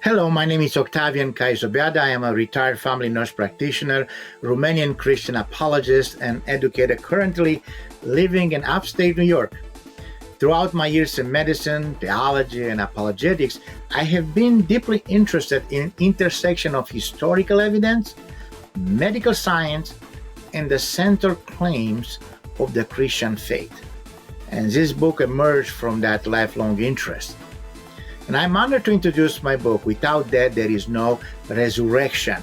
Hello, my name is Octavian Caius Obeada. I am a retired family nurse practitioner, Romanian Christian apologist, and educator currently living in upstate New York. Throughout my years in medicine, theology, and apologetics, I have been deeply interested in intersection of historical evidence, medical science, and the central claims of the Christian faith. And this book emerged from that lifelong interest. And I'm honored to introduce my book, Without Death, There Is No Resurrection.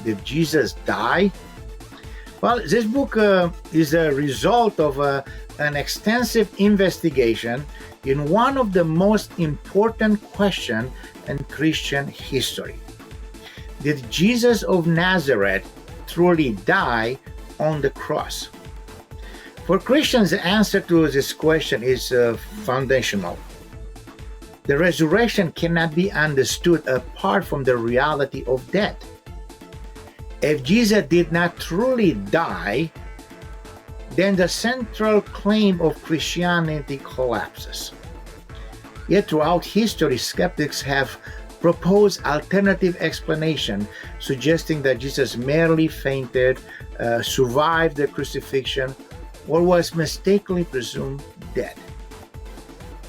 Did Jesus die? Well, this book is a result of an extensive investigation in one of the most important questions in Christian history. Did Jesus of Nazareth truly die on the cross? For Christians, the answer to this question is foundational. The resurrection cannot be understood apart from the reality of death. If Jesus did not truly die, then the central claim of Christianity collapses. Yet throughout history, skeptics have proposed alternative explanation, suggesting that Jesus merely fainted, survived the crucifixion, or was mistakenly presumed dead.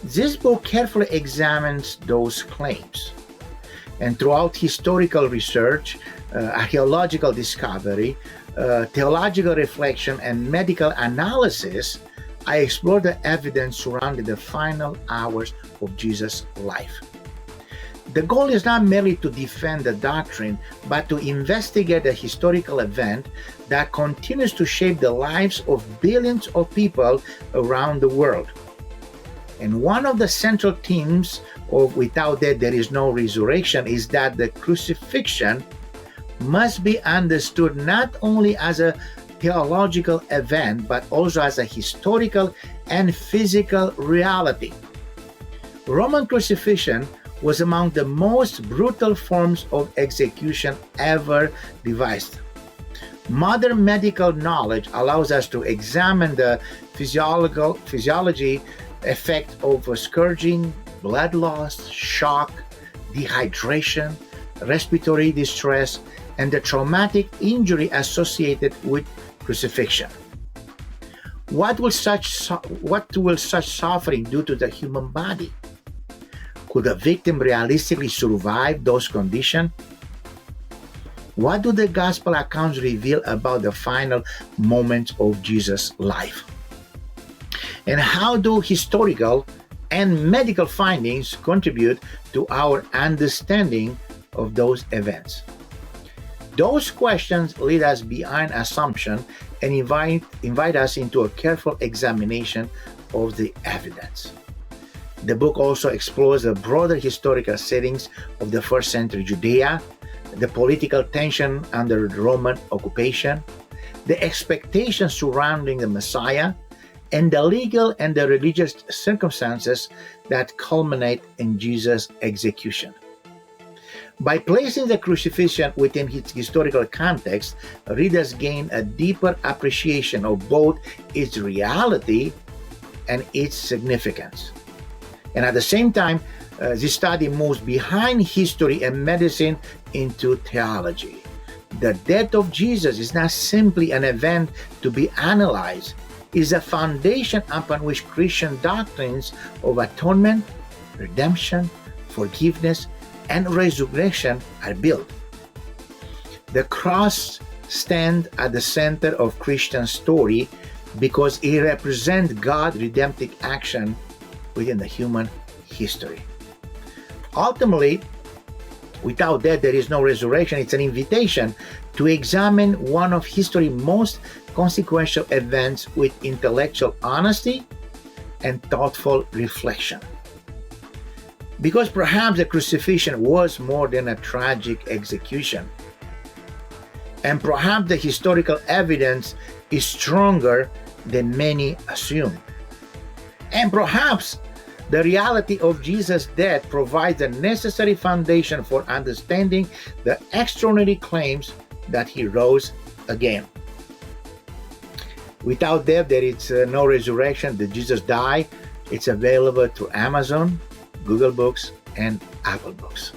This book carefully examines those claims. And throughout historical research, archaeological discovery, theological reflection, and medical analysis, I explore the evidence surrounding the final hours of Jesus' life. The goal is not merely to defend the doctrine, but to investigate a historical event that continues to shape the lives of billions of people around the world. And one of the central themes of Without Death, There Is No Resurrection is that the crucifixion must be understood not only as a theological event, but also as a historical and physical reality. Roman crucifixion was among the most brutal forms of execution ever devised. Modern medical knowledge allows us to examine the physiology effect of scourging, blood loss, shock, dehydration, respiratory distress, and the traumatic injury associated with crucifixion. What will such suffering do to the human body? Could a victim realistically survive those conditions? What do the gospel accounts reveal about the final moments of Jesus' life? And how do historical and medical findings contribute to our understanding of those events? Those questions lead us beyond assumption and invite us into a careful examination of the evidence. The book also explores the broader historical settings of the first century Judea, the political tension under Roman occupation, the expectations surrounding the Messiah, and the legal and the religious circumstances that culminate in Jesus' execution. By placing the crucifixion within its historical context, readers gain a deeper appreciation of both its reality and its significance. And at the same time, this study moves behind history and medicine into theology. The death of Jesus is not simply an event to be analyzed, it is a foundation upon which Christian doctrines of atonement, redemption, forgiveness, and resurrection are built. The cross stands at the center of Christian story because it represents God's redemptive action within the human history. Ultimately, without death, there is no resurrection. It's an invitation to examine one of history's most consequential events with intellectual honesty and thoughtful reflection. Because perhaps the crucifixion was more than a tragic execution. And perhaps the historical evidence is stronger than many assume. And perhaps the reality of Jesus' death provides the necessary foundation for understanding the extraordinary claims that he rose again. Without death, there is no resurrection. Did Jesus die? It's available through Amazon, Google Books, and Apple Books.